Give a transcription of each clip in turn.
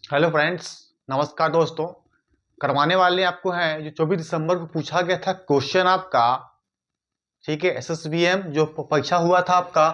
Hello friends, नमस्कार दोस्तों। करवाने वाले आपको है जो 24 दिसंबर को पूछा गया था क्वेश्चन आपका। ठीक है, एसएसबीएम जो परीक्षा हुआ था आपका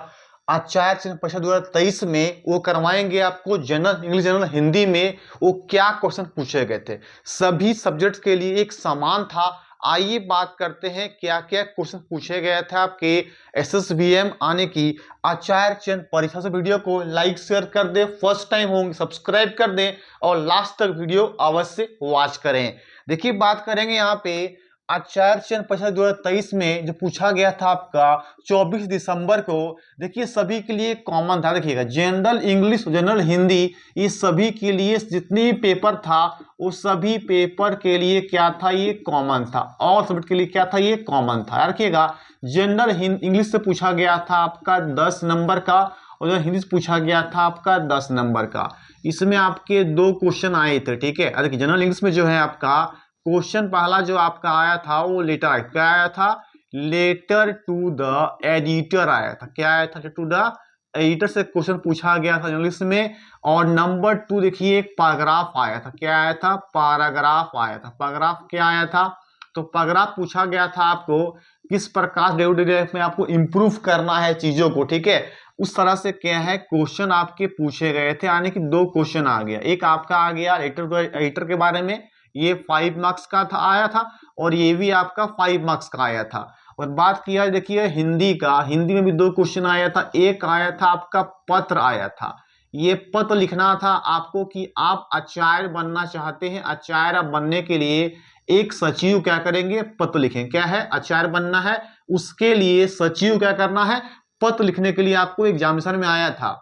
आचार्य चिन्ह परीक्षा 2023 में, वो करवाएंगे आपको जनरल इंग्लिश जनरल हिंदी में। वो क्या क्वेश्चन पूछे गए थे, सभी सब्जेक्ट्स के लिए एक समान था। आइए बात करते हैं क्या क्या क्वेश्चन पूछे गए थे आपके एसएसबीएम आने की आचार्य चिन्ह परीक्षा से। वीडियो को लाइक शेयर कर दें, फर्स्ट टाइम होंगे सब्सक्राइब कर दें और लास्ट तक वीडियो अवश्य वॉच करें। देखिए बात करेंगे यहाँ पे आचार्य चिन्ह परीक्षा 2023 में जो पूछा गया था आपका 24 दिसंबर को। देखिए सभी के लिए कॉमन था, देखिएगा जनरल इंग्लिश जनरल हिंदी, ये सभी के लिए जितनी पेपर था वो सभी पेपर के लिए क्या था, ये कॉमन था। और सब्जेक्ट के लिए क्या था, ये कॉमन था। रखिएगा जनरल इंग्लिश से पूछा गया था आपका 10 नंबर का और जो हिंदी से पूछा गया था आपका 10 नंबर का। इसमें आपके दो क्वेश्चन आए थे। ठीक है, देखिए जनरल इंग्लिश में जो है आपका क्वेश्चन पहला जो आपका आया था वो लेटर क्या आया था, लेटर टू द एडिटर आया था। क्या आया था, टू द एडिटर से क्वेश्चन पूछा गया था इंग्लिश में। और नंबर 2 देखिए एक पैराग्राफ आया था। क्या आया था, पैराग्राफ आया था। पैराग्राफ क्या आया था, तो पैराग्राफ पूछा गया था आपको किस प्रकार डे टू डे लाइफ में आपको इंप्रूव करना है चीजों को। ठीक है, उस तरह से क्या है क्वेश्चन आपके पूछे गए थे। यानी कि दो क्वेश्चन आ गया, एक आपका आ गया एडिटर के बारे में, ये 5 मार्क्स का था आया था, और ये भी आपका 5 मार्क्स का आया था। और बात किया देखिए हिंदी का, हिंदी में भी दो क्वेश्चन आया था। एक आया था आपका पत्र आया था, ये पत्र लिखना था आपको कि आप आचार्य बनना चाहते हैं। आचार्य बनने के लिए एक सचिव क्या करेंगे, पत्र लिखेंगे। क्या है, आचार्य बनना है, उसके लिए सचिव क्या करना है, पत्र लिखने के लिए आपको एग्जामिनेशन में आया था।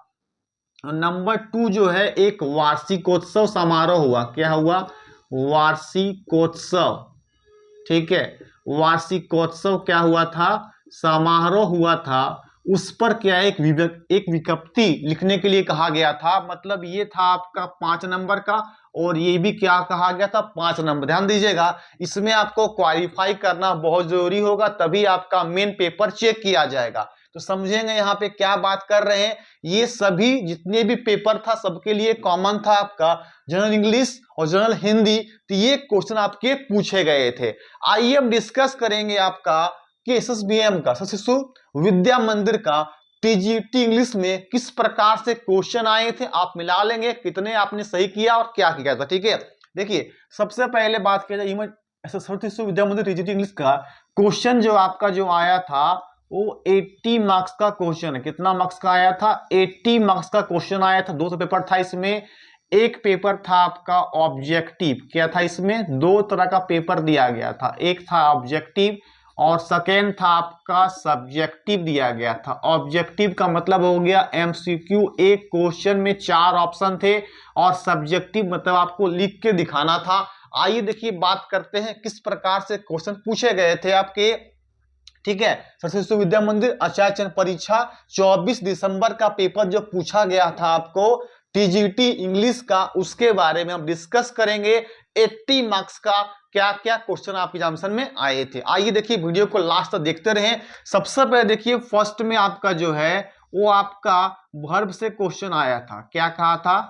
नंबर 2 जो है एक वार्षिकोत्सव समारोह हुआ। क्या हुआ, वार्षिकोत्सव। ठीक है, वार्षिकोत्सव क्या हुआ था, समारोह हुआ था। उस पर क्या एक विज्ञप्ति लिखने के लिए कहा गया था। मतलब ये था आपका 5 नंबर का, और ये भी क्या कहा गया था, 5 नंबर। ध्यान दीजिएगा, इसमें आपको क्वालिफाई करना बहुत जरूरी होगा, तभी आपका मेन पेपर चेक किया जाएगा। तो समझेंगे यहाँ पे क्या बात कर रहे हैं। ये सभी जितने भी पेपर था सबके लिए कॉमन था आपका जनरल इंग्लिश और जनरल हिंदी। तो ये क्वेश्चन आपके पूछे गए थे। आइए हम डिस्कस करेंगे आपका कि एसएसबीएम का शिशु विद्या मंदिर का टीजीटी इंग्लिश में किस प्रकार से क्वेश्चन आए थे। आप मिला लेंगे कितने आपने सही किया और क्या किया था। ठीक है, देखिए सबसे पहले बात किया जाए सरस्वती शिशु विद्या मंदिर टीजीटी इंग्लिश का क्वेश्चन जो आपका जो आया था वो 80 मार्क्स का क्वेश्चन है। कितना मार्क्स का आया था, 80 मार्क्स का क्वेश्चन आया था। 2 पेपर था इसमें। एक पेपर था आपका ऑब्जेक्टिव। क्या था, इसमें दो तरह का पेपर दिया गया था, एक था ऑब्जेक्टिव और सेकेंड था आपका सब्जेक्टिव दिया गया था। ऑब्जेक्टिव का मतलब हो गया एमसीक्यू, एक क्वेश्चन में 4 ऑप्शन थे, और सब्जेक्टिव मतलब आपको लिख के दिखाना था। आइए देखिए बात करते हैं किस प्रकार से क्वेश्चन पूछे गए थे आपके। ठीक है, सरस्वती शिशु विद्या मंदिर आचार्य चयन परीक्षा 24 दिसंबर का पेपर जो पूछा गया था आपको टीजीटी इंग्लिश का, उसके बारे में हम डिस्कस करेंगे। 80 मार्क्स का क्या क्या क्वेश्चन आपके एग्जामिनेशन में आए थे। आइए देखिए वीडियो को लास्ट तक देखते रहें। सबसे पहले देखिए फर्स्ट में आपका जो है वो आपका वर्ब से क्वेश्चन आया था। क्या कहा था,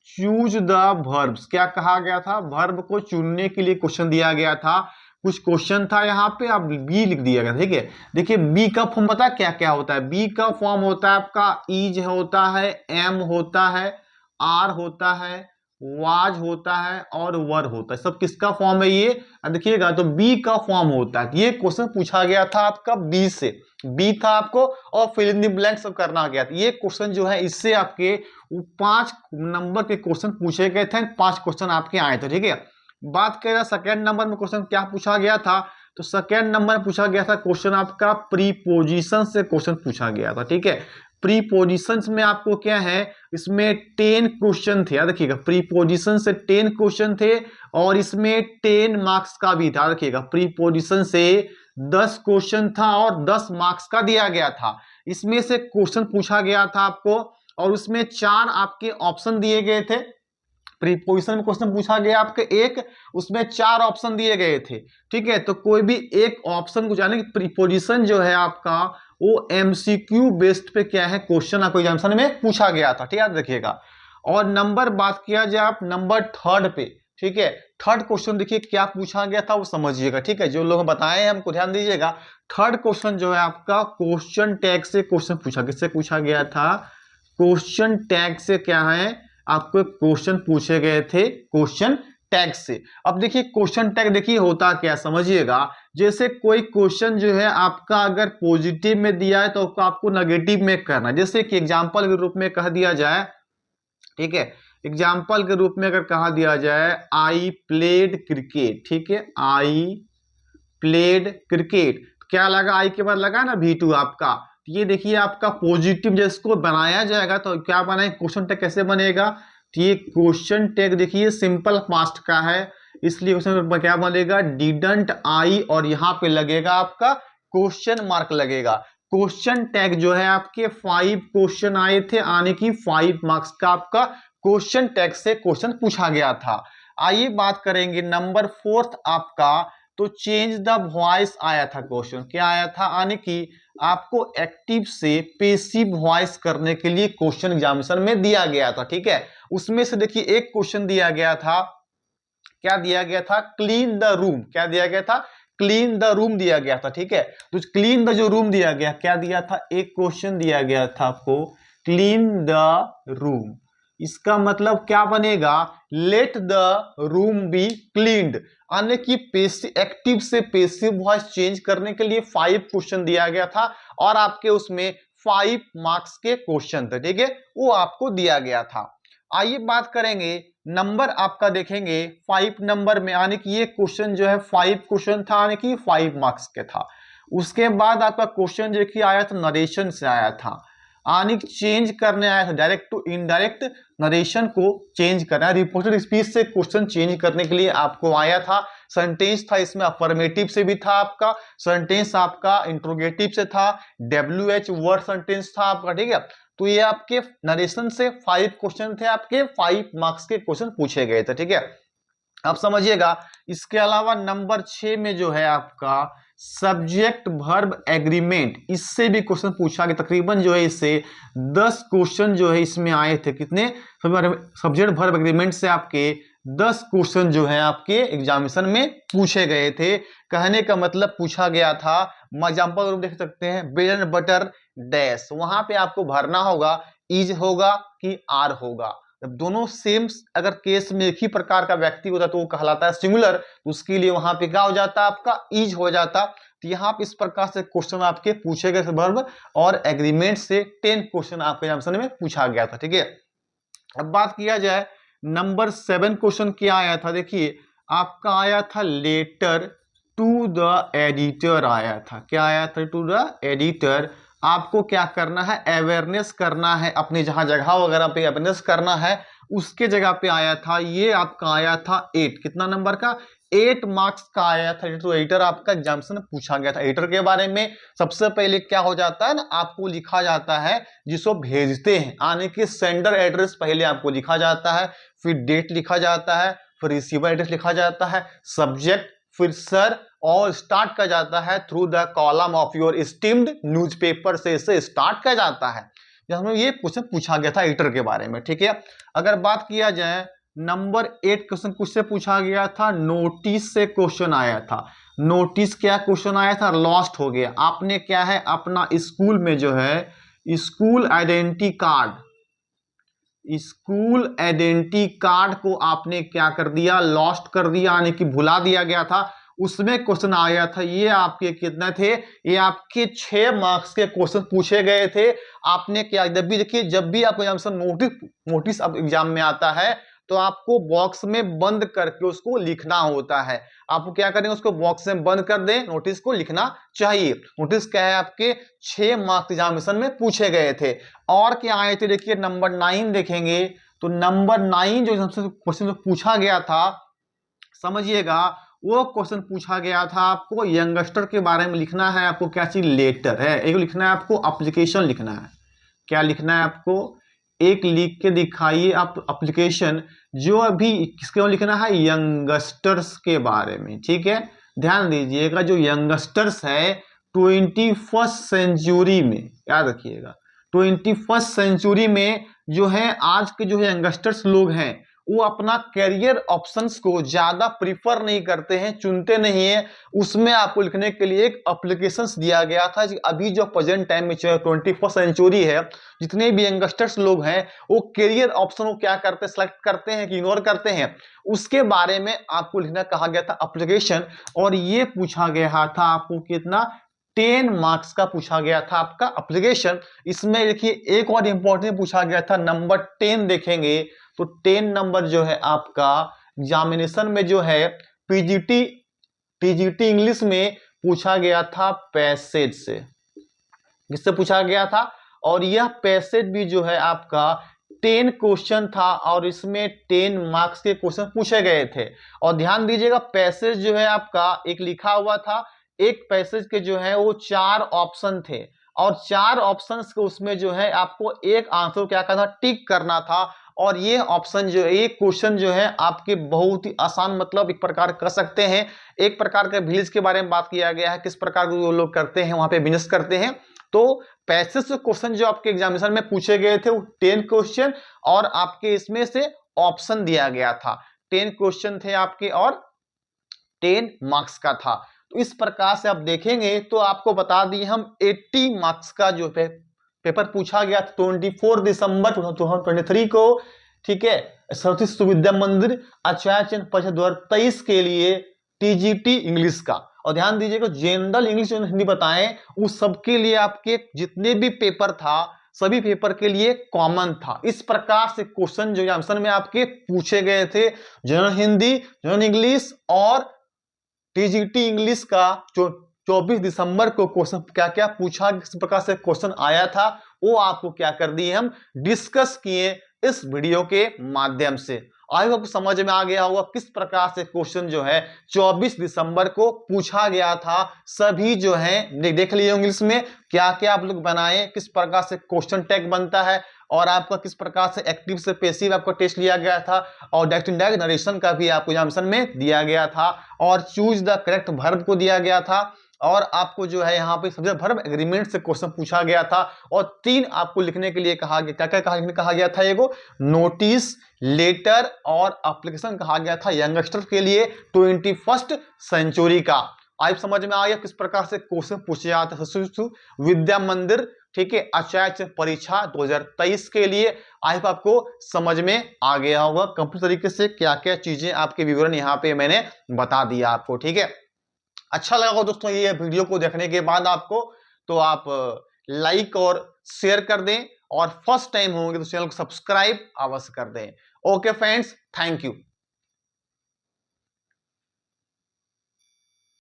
चूज द वर्ब्स। क्या कहा गया था, वर्ब को चुनने के लिए क्वेश्चन दिया गया था। कुछ क्वेश्चन था यहाँ पे, आप बी लिख दिया गया। ठीक है, देखिए बी का फॉर्म पता क्या क्या होता है। बी का फॉर्म होता है आपका इज होता है, एम होता है, आर होता है, वाज होता है और वर होता है। सब किसका फॉर्म है ये, देखिएगा तो बी का फॉर्म होता है। ये क्वेश्चन पूछा गया था आपका बी से, बी था आपको, और फिल इन द ब्लैंक सब करना गया था। ये क्वेश्चन जो है इससे आपके 5 नंबर के क्वेश्चन पूछे गए थे, 5 क्वेश्चन आपके आए थे। ठीक है, बात करें सेकेंड नंबर में क्वेश्चन क्या पूछा गया था, तो सेकेंड नंबर में पूछा गया था क्वेश्चन आपका प्रीपोजिशन से क्वेश्चन पूछा गया था। ठीक है, प्रीपोजिशन में आपको क्या है, इसमें 10 क्वेश्चन थे। याद रखिएगा, प्रीपोजिशन से 10 क्वेश्चन थे और इसमें 10 मार्क्स का भी था। रखिएगा, प्रीपोजिशन से 10 क्वेश्चन था और 10 मार्क्स का दिया गया था। इसमें से क्वेश्चन पूछा गया था आपको, और उसमें 4 आपके ऑप्शन दिए गए थे। प्रीपोजिशन में क्वेश्चन पूछा गया आपके एक, उसमें 4 ऑप्शन दिए गए थे। ठीक है, तो कोई भी एक ऑप्शन को जाने की प्रीपोजिशन जो है आपका वो एमसीक्यू बेस्ड पे क्या है क्वेश्चन आपको एग्जामिनेशन में पूछा गया था। ठीक है, याद रखिएगा। और नंबर बात किया जाए आप नंबर थर्ड पे, ठीक है, थर्ड क्वेश्चन देखिए क्या पूछा गया था वो समझिएगा, ठीक है, जो लोग बताए हैं हमको ध्यान दीजिएगा। थर्ड क्वेश्चन जो है आपका क्वेश्चन टैग से क्वेश्चन पूछा, किससे पूछा गया था, क्वेश्चन टैग से क्या है, आपको क्वेश्चन पूछे गए थे क्वेश्चन टैग से। अब देखिए क्वेश्चन टैग देखिए होता क्या समझिएगा, जैसे कोई क्वेश्चन जो है आपका अगर पॉजिटिव में दिया है तो आपको नेगेटिव में करना है। जैसे कि एग्जांपल के रूप में कह दिया जाए, ठीक है, एग्जाम्पल के रूप में अगर कहा दिया जाए आई प्लेड क्रिकेट, ठीक है, आई प्लेड क्रिकेट, क्या लगा, आई के बाद लगा ना V2 आपका, तो ये देखिए आपका पॉजिटिव जिसको बनाया जाएगा तो क्या बनाए, क्वेश्चन टैग कैसे बनेगा, तो ये क्वेश्चन टैग देखिए सिंपल पास्ट का है, इसलिए क्वेश्चन क्या बनेगा, डिडंट आई, और यहां पे लगेगा आपका क्वेश्चन मार्क लगेगा। क्वेश्चन टैग जो है आपके 5 क्वेश्चन आए थे, आने की 5 मार्क्स का आपका क्वेश्चन टैग से क्वेश्चन पूछा गया था। आइए बात करेंगे नंबर 4 आपका, तो चेंज द वॉइस आया था क्वेश्चन, क्या आया था, आने की आपको एक्टिव से पेसिव वॉइस करने के लिए क्वेश्चन एग्जामिनेशन में दिया गया था, ठीक है। उसमें से देखिए एक क्वेश्चन दिया गया था, क्या दिया गया था, क्लीन द रूम, क्या दिया गया था, क्लीन द रूम दिया गया था, ठीक है। तो क्लीन द जो रूम दिया गया, क्या दिया था, एक क्वेश्चन दिया गया था आपको, क्लीन द रूम, इसका मतलब क्या बनेगा, let the room be cleaned, यानी कि एक्टिव से पेसिव वॉइस चेंज करने के लिए 5 क्वेश्चन दिया गया था, और आपके उसमें 5 मार्क्स के क्वेश्चन थे, ठीक है, वो आपको दिया गया था। आइए बात करेंगे नंबर आपका देखेंगे 5 नंबर में, यानी कि ये क्वेश्चन जो है 5 क्वेश्चन था, यानी कि 5 मार्क्स के था। उसके बाद आपका क्वेश्चन जो कि आया था नरेशन से आया था, यानी चेंज करने आया था, डायरेक्ट टू इनडायरेक्ट नरेशन को चेंज करना, रिपोर्टेड स्पीच से क्वेश्चन चेंज करने के लिए आपको आया था। सेंटेंस था इसमें अफर्मेटिव से भी था आपका, सेंटेंस आपका इंट्रोगेटिव से था, WH वर्ड सेंटेंस था आपका, ठीक है। तो ये आपके नरेशन से 5 क्वेश्चन थे, आपके 5 मार्क्स के क्वेश्चन पूछे गए थे, ठीक है। अब समझिएगा इसके अलावा नंबर 6 में जो है आपका सब्जेक्ट वर्ब एग्रीमेंट, इससे भी क्वेश्चन पूछा गया, तकरीबन जो है इससे 10 क्वेश्चन जो है इसमें आए थे, कितने, सब्जेक्ट वर्ब एग्रीमेंट से आपके 10 क्वेश्चन जो है आपके एग्जामिनेशन में पूछे गए थे। कहने का मतलब पूछा गया था, एग्जाम्पल रूप देख सकते हैं, ब्रेड एंड बटर डैश, वहां पे आपको भरना होगा इज होगा कि आर होगा। जब दोनों सेम अगर केस में एक ही प्रकार का व्यक्ति होता तो वो कहलाता है सिंगुलर, तो उसके लिए वहां पे क्या हो जाता है, आपका इज हो जाता। तो यहाँ पे इस प्रकार से क्वेश्चन आपके पूछे गए वर्ब और एग्रीमेंट से 10 क्वेश्चन आपके एग्जामिनेशन में पूछा गया था, ठीक है। अब बात किया जाए नंबर 7 क्वेश्चन क्या आया था, देखिए आपका आया था लेटर टू द एडिटर आया था, क्या आया था, टू द एडिटर। आपको क्या करना है, अवेयरनेस करना है, अपनी जहां जगह वगैरह पे अवेयरनेस करना है, उसके जगह पे आया था। ये आपका आया था 8, कितना नंबर का, 8 मार्क्स का आया था। तो एडिटर आपका एग्जामिनेशन पूछा गया था। एडिटर के बारे में सबसे पहले क्या हो जाता है ना, आपको लिखा जाता है जिसको भेजते हैं, आने के सेंडर एड्रेस पहले आपको लिखा जाता है, फिर डेट लिखा जाता है, फिर रिसीवर एड्रेस लिखा जाता है, सब्जेक्ट, फिर सर, और स्टार्ट किया जाता है through the column of your esteemed newspaper से इसे स्टार्ट किया जाता है। हमें ये क्वेश्चन पूछा गया था एडिटर के बारे में, ठीक है। अगर बात किया जाए नंबर 8 क्वेश्चन किससे पूछा गया था, नोटिस से क्वेश्चन आया था। नोटिस क्या क्वेश्चन आया था, लॉस्ट हो गया, आपने क्या है अपना स्कूल में जो है school identity card, school identity card को आपने क्या कर दिया, लॉस्ट कर दिया, यानी कि भुला दिया गया था। उसमें क्वेश्चन आ गया था, ये आपके कितने थे, ये आपके 6 मार्क्स के क्वेश्चन पूछे गए थे। आपने क्या, जब भी देखिए जब भी आपको एग्जामिनेशन नोटिस अब एग्जाम में आता है तो आपको बॉक्स में बंद करके उसको लिखना होता है। आपको क्या करेंगे, उसको बॉक्स में बंद कर दें, नोटिस को लिखना चाहिए। नोटिस क्या है, आपके 6 मार्क्स एग्जामिनेशन में पूछे गए थे। और क्या आए थे, देखिए नंबर 9 देखेंगे, तो नंबर 9 जो क्वेश्चन पूछा गया था, समझिएगा वो क्वेश्चन पूछा गया था आपको यंगस्टर के बारे में लिखना है। आपको क्या चीज, लेटर है, एक लिखना है आपको, एप्लीकेशन लिखना है। क्या लिखना है आपको, एक लिख के दिखाइए आप एप्लीकेशन, जो अभी किसके बारे में लिखना है, यंगस्टर्स के बारे में, ठीक है। ध्यान दीजिएगा जो यंगस्टर्स है 21st सेंचुरी में, याद रखिएगा 21st सेंचुरी में जो है आज के जो है यंगस्टर्स लोग हैं वो अपना करियर ऑप्शंस को ज्यादा प्रीफर नहीं करते हैं, चुनते नहीं है। उसमें आपको लिखने के लिए एक एप्लीकेशंस दिया गया था। अभी जो प्रेजेंट टाइम में 21st सेंचुरी है, जितने भी यंगस्टर्स लोग हैं वो करियर ऑप्शन को क्या करते हैं, सेलेक्ट करते हैं कि इग्नोर करते हैं, उसके बारे में आपको लिखना कहा गया था एप्लीकेशन। और ये पूछा गया था आपको कितना, 10 मार्क्स का पूछा गया था आपका एप्लीकेशन। इसमें देखिए एक और इंपॉर्टेंट पूछा गया था, नंबर 10 देखेंगे तो 10 नंबर जो है आपका एग्जामिनेशन में जो है टीजीटी इंग्लिश में पूछा गया था पैसेज से। किससे पूछा गया था? और यह पैसेज भी जो है आपका 10 क्वेश्चन था और इसमें 10 मार्क्स के क्वेश्चन पूछे गए थे। और ध्यान दीजिएगा पैसेज जो है आपका एक लिखा हुआ था, एक पैसेज के जो है वो 4 ऑप्शन थे और 4 ऑप्शंस के उसमें जो है आपको एक आंसर क्या करना, टिक करना था। और ये ऑप्शन जो है, ये क्वेश्चन जो है आपके बहुत ही आसान, मतलब एक प्रकार कर सकते हैं एक प्रकार का विलेज के बारे में बात किया गया है, किस प्रकार वो लोग करते हैं वहां पे बिजनेस करते हैं। तो पैसेज से क्वेश्चन जो आपके एग्जामिनेशन में पूछे गए थे वो 10 क्वेश्चन और आपके इसमें से ऑप्शन दिया गया था। 10 क्वेश्चन थे आपके और 10 मार्क्स का था। तो इस प्रकार से आप देखेंगे तो आपको बता दिए हम 80 मार्क्स का जो पेपर पूछा गया था 24 दिसंबर 2023 को, ठीक है, सरस्वती शिशु विद्या मंदिर आचार्य चंद परिषद 2023 के लिए टीजीटी इंग्लिश का। और ध्यान दीजिएगा जनरल इंग्लिश जो हिंदी बताएं उस सबके लिए आपके जितने भी पेपर था सभी पेपर के लिए कॉमन था। इस प्रकार से क्वेश्चन जो एग्जामिनेशन में आपके पूछे गए थे, जनरल हिंदी, जनरल इंग्लिश और टीजीटी इंग्लिश का जो 24 दिसंबर को क्वेश्चन क्या क्या पूछा, किस प्रकार से क्वेश्चन आया था, वो आपको क्या कर दिए हम डिस्कस किए इस वीडियो के माध्यम से। आई होप समझ में आ गया होगा किस प्रकार से क्वेश्चन जो है 24 दिसंबर को पूछा गया था। सभी जो है देख लिए इंग्लिश में क्या क्या आप लोग बनाए, किस प्रकार से क्वेश्चन टैग बनता है और आपका किस प्रकार से एक्टिव से पैसिव आपका टेस्ट लिया गया था और डायरेक्ट इनडायरेक्ट नरेशन का भी आपको एग्जामिनेशन में दिया गया था और चूज द करेक्ट वर्ब को दिया गया था। और आपको जो है यहाँ पे सब्जेक्ट वर्ब एग्रीमेंट से क्वेश्चन पूछा गया था और 3 आपको लिखने के लिए कहा गया, क्या क्या कहा गया था, एगो नोटिस, लेटर और एप्लीकेशन कहा गया था यंगस्टर के लिए 21st सेंचुरी का। आप समझ में आ गया किस प्रकार से क्वेश्चन पूछे जाते हैं शिशु विद्या मंदिर, ठीक है, आचार्य परीक्षा 2023 के लिए। आई आपको समझ में आ गया होगा कंप्लीट तरीके से क्या क्या चीजें आपके विवरण यहाँ पे मैंने बता दिया आपको, ठीक है। अच्छा लगा हो दोस्तों ये वीडियो को देखने के बाद आपको, तो आप लाइक और शेयर कर दें और फर्स्ट टाइम होंगे तो चैनल को सब्सक्राइब अवश्य कर दें। Okay friends, thank you.